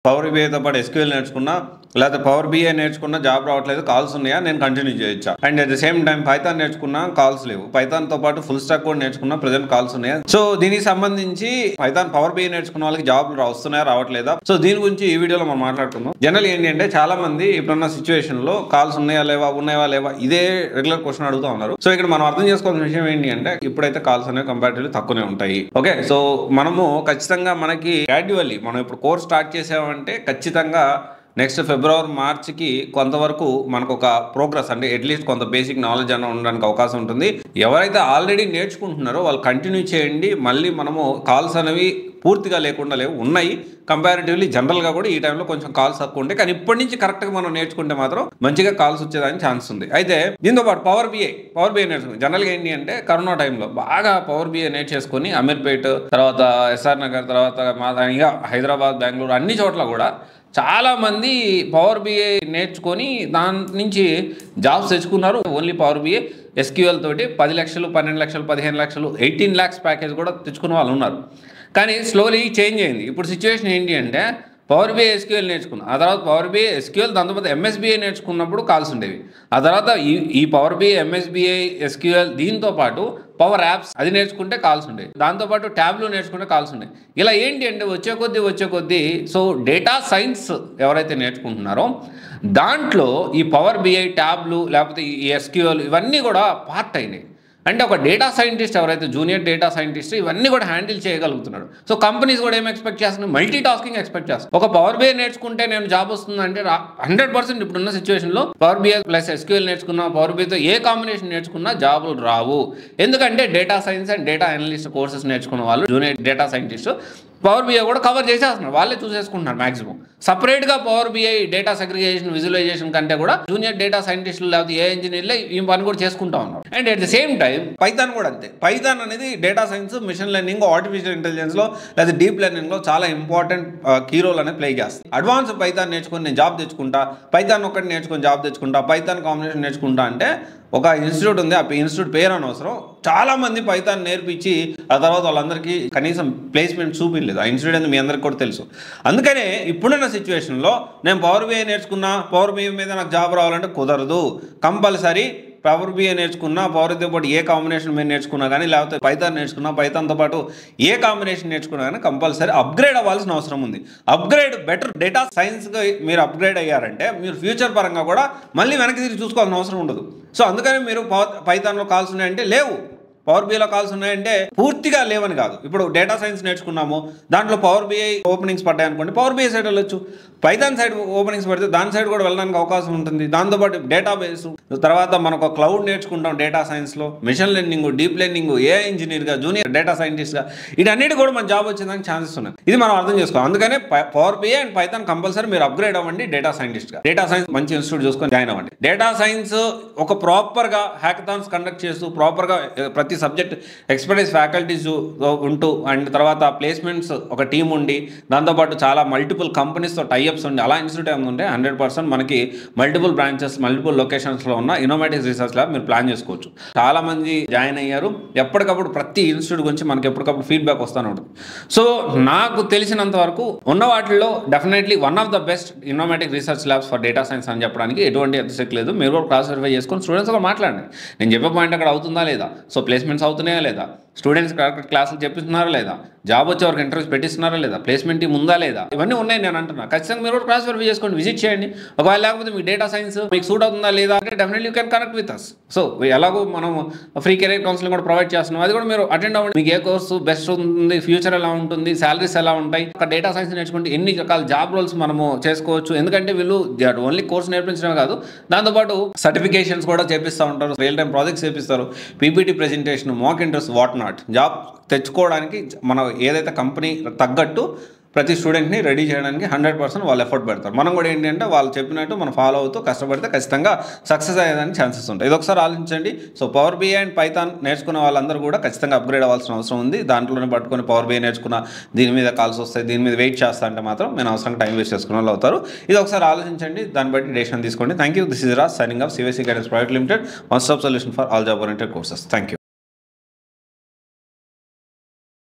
Power బీఐతో పాటు SQL నేర్చుకున్నా లేకపోతే పవర్ బీఐ నేర్చుకున్నా జాబ్ రావట్లేదు, కాల్స్ ఉన్నాయా, నేను కంటిన్యూ చేయొచ్చా? And at the same time Python నేర్చుకున్నా కాల్స్ లేవు, పైథాన్తో పాటు ఫుల్ స్టాక్ కూడా నేర్చుకున్నా ప్రజెంట్ కాల్స్ ఉన్నాయా? సో దీనికి సంబంధించి పైథాన్ పవర్ బీఐ నేర్చుకున్న వాళ్ళకి జాబ్లు వస్తున్నాయా రావట్లేదా? సో దీని గురించి ఈ వీడియోలో మనం మాట్లాడుకుందాం. జనరల్ ఏంటి అంటే చాలా మంది ఇప్పుడున్న సిచ్యువేషన్ లో కాల్స్ ఉన్నాయా లేవా ఇదే రెగ్యులర్ క్వశ్చన్ అడుగుతా ఉన్నారు. సో ఇక్కడ మనం అర్థం చేసుకోవాల్సిన విషయం ఏంటి అంటే ఇప్పుడైతే కాల్స్ అనేవి కంపారిటివ్లీ తక్కువనే ఉంటాయి. ఓకే, సో మనము ఖచ్చితంగా మనకి గ్రాడ్యువల్లీ మనం ఇప్పుడు కోర్స్ స్టార్ట్ చేసామంటే ఖచ్చితంగా నెక్స్ట్ ఫిబ్రవరి మార్చికి కొంతవరకు మనకు ఒక ప్రోగ్రెస్ అంటే అట్లీస్ట్ కొంత బేసిక్ నాలెడ్జ్ అన్న ఉండడానికి అవకాశం ఉంటుంది. ఎవరైతే ఆల్రెడీ నేర్చుకుంటున్నారో వాళ్ళు కంటిన్యూ చేయండి. మళ్ళీ మనము కాల్స్ అనేవి పూర్తిగా లేకుండా లేవు, ఉన్నాయి. కంపారిటివ్లీ జనరల్గా కూడా ఈ టైంలో కొంచెం కాల్స్ తక్కువ ఉంటాయి, కానీ ఇప్పటి నుంచి కరెక్ట్గా మనం నేర్చుకుంటే మాత్రం మంచిగా కాల్స్ వచ్చేదానికి ఛాన్స్ ఉంది. అయితే దీంతో పాటు పవర్ బిఐ నేర్చుకుని జనరల్గా ఏంటి అంటే కరోనా టైంలో బాగా పవర్ బిఐ నేర్చేసుకొని అమీర్పేట్, తర్వాత ఎస్ఆర్ నగర్, తర్వాత ఇక హైదరాబాద్, బెంగళూరు అన్ని చోట్ల కూడా చాలామంది పవర్ బిఐ నేర్చుకొని దాని నుంచి జాబ్స్ తెచ్చుకున్నారు. ఓన్లీ పవర్ బిఐ ఎస్క్యూఎల్ తోటి 10 లక్షలు, 12 లక్షలు, 15 లక్షలు, 18 lakhs ప్యాకేజ్ కూడా తెచ్చుకున్న వాళ్ళు ఉన్నారు. కానీ స్లోలీ చేంజ్ అయింది. ఇప్పుడు సిచ్యువేషన్ ఏంటి అంటే పవర్ బిఐ ఎస్క్యూఎల్ నేర్చుకున్నాం, ఆ తర్వాత పవర్ బిఐ ఎస్క్యూఎల్, దాంతో పాటు ఎంఎస్బిఐ నేర్చుకున్నప్పుడు కాల్స్ ఉండేవి. ఆ తర్వాత ఈ పవర్ బిఐ, ఎంఎస్బిఐ, ఎస్క్యూఎల్ దీంతో పాటు పవర్ యాప్స్ అది నేర్చుకుంటే కాల్స్ ఉండేవి. దాంతోపాటు ట్యాబ్లు నేర్చుకుంటే కాల్స్ ఉండేవి. ఇలా ఏంటి అంటే వచ్చే కొద్దీ సో డేటా సైన్స్ ఎవరైతే నేర్చుకుంటున్నారో దాంట్లో ఈ పవర్ బిఐ, ట్యాబ్లు లేకపోతే ఈ ఎస్క్యూఎల్ ఇవన్నీ కూడా పార్ట్ అయినాయి. అంటే ఒక డేటా సైంటిస్ట్ ఎవరైతే జూనియర్ డేటా సైంటిస్ట్ ఇవన్నీ కూడా హ్యాండిల్ చేయగలుగుతున్నాడు. సో కంపెనీస్ కూడా ఏం ఎక్స్పెక్ట్ చేస్తున్నాయి, మల్టీ టాస్కింగ్ ఎక్స్పెక్ట్ చేస్తాయి. ఒక పవర్ బిఐ నేర్చుకుంటే నేను జాబ్ వస్తుందంటే 100% ఇప్పుడున్న సిచ్యువేషన్లో పవర్ బిఐ ప్లస్ ఎస్క్యూఎల్ నేర్చుకున్నా, పవర్ బిఐతో ఏ కాంబినేషన్ నేర్చుకున్నా జాబులు రావు. ఎందుకంటే data science and data analyst courses నేర్చుకున్న వాళ్ళు junior data scientist power BI కూడా కవర్ చేసేస్తున్నారు, వాళ్ళే చూసేసుకుంటున్నారు మాక్సిమం. సపరేట్గా power BI data segregation, visualisation కంటే కూడా జూనియర్ డేటా సైంటిస్టులు లేకపోతే ఏ ఇంజనీర్లే ఈ పని కూడా చేసుకుంటా ఉన్నారు. And at the same time Python కూడా అంతే. పైథాన్ అనేది data science, machine learning, artificial ఇంటెలిజెన్స్లో లేదా డీప్ లెర్నింగ్లో చాలా ఇంపార్టెంట్ కీ రోల్ అనేది ప్లే చేస్తుంది. అడ్వాన్స్ పైథాన్ నేర్చుకొని నేను జాబ్ తెచ్చుకుంటా, పైథాన్ ఒకటి నేర్చుకొని జాబ్ తెచ్చుకుంటా, పైథాన్ కాంబినేషన్ నేర్చుకుంటా అంటే ఒక ఇన్స్టిట్యూట్ ఉంది, ఆ ఇన్స్టిట్యూట్ పేరు అనవసరం, చాలామంది పైథాన్ నేర్పించి ఆ తర్వాత వాళ్ళందరికీ కనీసం ప్లేస్మెంట్ చూపించలేదు. ఆ ఇన్స్టిట్యూట్ అనేది మీ అందరికీ కూడా తెలుసు. అందుకనే ఇప్పుడున్న సిచ్యువేషన్లో నేను పవర్ బిఐ నేర్చుకున్నా, పవర్ బిఐ మీద నాకు జాబ్ రావాలంటే కుదరదు. కంపల్సరీ పవర్ బిఐ నేర్చుకున్నా, పవర్ బిఐతో పాటు ఏ కాంబినేషన్ మీరు నేర్చుకున్నా కానీ, లేకపోతే పైథాన్ నేర్చుకున్నా, పైథాన్తో పాటు ఏ కాంబినేషన్ నేర్చుకున్నా కానీ కంపల్సరీ అప్గ్రేడ్ అవ్వాల్సిన అవసరం ఉంది. అప్గ్రేడ్ బెటర్ డేటా సైన్స్గా మీరు అప్గ్రేడ్ అయ్యారంటే మీరు ఫ్యూచర్ పరంగా కూడా మళ్ళీ వెనక్కి తిరిగి చూసుకోవాల్సిన అవసరం ఉండదు. సో అందుకని మీరు పైథాన్లో కాల్స్ ఉన్నాయంటే లేవు, పవర్ బిఐలో కాల్స్ ఉన్నాయంటే పూర్తిగా లేవని కాదు. ఇప్పుడు డేటా సైన్స్ నేర్చుకున్నాము, దాంట్లో పవర్ బిఐ ఓపెనింగ్స్ పడ్డాయి అనుకోండి, పవర్ బిఐ సైడ్ వెళ్ళొచ్చు. పైథాన్ సైడ్ ఓపెనింగ్స్ పడితే దాని సైడ్ కూడా వెళ్ళడానికి అవకాశం ఉంటుంది. దాంతోపాటు డేటాబేస్, తర్వాత మనకు క్లౌడ్ నేర్చుకుంటాం డేటా సైన్స్లో, machine learning, deep learning, AI ఇంజనీర్గా, జూనియర్ డేటా సైంటిస్ట్గా, వీటన్నిటి కూడా మన జాబ్ వచ్చేదానికి ఛాన్సెస్ ఉన్నాయి. ఇది మనం అర్థం చేసుకోవాలి. అందుకనే power BI and python compulsory మీరు అప్గ్రేడ్ అవ్వండి డేటా సైంటిస్ట్గా. డేటా సైన్స్ మంచి ఇన్స్టిట్యూట్ చూసుకొని జాయిన్ అవ్వండి. డేటా సైన్స్ ఒక ప్రాపర్గా హ్యాకథాన్స్ కండక్ట్ చేస్తూ ప్రాపర్గా ప్రతి సబ్జెక్ట్ ఎక్స్పర్టైజ్ ఫ్యాకల్టీస్ ఉంటూ అండ్ తర్వాత ప్లేస్మెంట్స్ ఒక టీం ఉండి దాంతోపాటు చాలా మల్టిపుల్ కంపెనీస్తో టైఅప్స్ ఉండి అలా ఇన్స్టిట్యూట్ ఏముంటే 100% మనకి మల్టిపుల్ బ్రాంచెస్, మల్టిపుల్ లొకేషన్స్లో ఉన్న ఇన్నోవేటివ్ రీసెర్చ్ ల్యాబ్ మీరు ప్లాన్ చేసుకోవచ్చు. చాలా మంది జాయిన్ అయ్యారు. ఎప్పటికప్పుడు ప్రతి ఇన్స్టిట్యూట్ గురించి మనకి ఎప్పటికప్పుడు ఫీడ్బ్యాక్ వస్తూనే ఉంటుంది. సో నాకు తెలిసినంత వరకు ఉన్న వాటిల్లో definitely one of the best innovative research labs for data science అని చెప్పడానికి ఎటువంటి అతిశక్తి లేదు. మీరు కూడా క్లాస్ వెరిఫై చేసుకొని స్టూడెంట్స్ కూడా మాట్లాడండి. నేను చెప్పే పాయింట్ అక్కడ అవుతుందా లేదా, సో ప్లేస్మెంట్స్ అవుతున్నాయా లేదా, స్టూడెంట్స్ కరెక్ట్ క్లాసులు చెప్పిస్తున్నారా లేదా, జాబ్ వచ్చే వరకు ఇంటర్వ్యూస్ పెట్టిస్తున్నారా లేదా, ప్లేస్మెంట్ టీం ఉందా లేదా, ఇవన్నీ ఉన్నాయి నేను అంటున్నా. ఖచ్చితంగా మీరు కూడా క్లాస్ వెరిఫై చేసుకోండి, విజిట్ చేయండి. ఒకవేళ లేకపోతే మీకు డేటా సైన్స్ మీకు సూట్ అవుతుందా లేదా అంటే definitely you can connect with us. So ఎలాగో మనం ఫ్రీ కెరీర్ కౌన్సిలింగ్ కూడా ప్రొవైడ్ చేస్తున్నాం, అది కూడా మీరు అటెండ్ అవ్వండి. మీకు ఏ కోర్సు బెస్ట్ ఉంది, ఫ్యూచర్ ఎలా ఉంటుంది, శాలరీస్ ఎలా ఉంటాయి, ఒక డేటా సైన్స్ నేర్చుకుంటే ఎన్ని రకాల జాబ్ రోల్స్ మనము చేసుకోవచ్చు. ఎందుకంటే వీళ్ళు ఓన్లీ కోర్స్ నేర్పించడమే కాదు, దాంతోపాటు సర్టిఫికేషన్స్ కూడా చేపిస్తూ ఉంటారు, రియల్ టైం ప్రాజెక్ట్స్ చేపిస్తారు, PPT presentation, mock interviews, what not. Job తెచ్చుకోవడానికి మనం ఏదైతే కంపెనీ తగ్గట్టు ప్రతి స్టూడెంట్ని రెడీ చేయడానికి 100% వాళ్ళు ఎఫర్ట్ పెడతారు. మనం కూడా ఏంటి అంటే వాళ్ళు చెప్పినట్టు మనం ఫాలో అవుతూ కష్టపడితే ఖచ్చితంగా సక్సెస్ అయ్యేదానికి ఛాన్సెస్ ఉంటాయి. ఇది ఒకసారి ఆలోచించండి. So power BI and python నేర్చుకున్న వాళ్ళందరూ కూడా ఖచ్చితంగా అప్గ్రేడ్ అవ్వాల్సిన అవసరం ఉంది. దాంట్లోనే పట్టుకొని పవర్ బిఐ నేర్చుకున్న దీని మీద కాల్స్ వస్తాయి, దీని మీద వెయిట్ చేస్తా అంటే మాత్రం నేను అవసరంగా టైం వేస్ట్ చేసుకున్న వాళ్ళు అవుతారు. ఇది ఒకసారి ఆలోచించండి, దాన్ని బట్టి డెసిషన్ తీసుకోండి. Thank you. This is Raj signing off CVC guidance private limited, one stop solution for all job oriented courses. Thank you.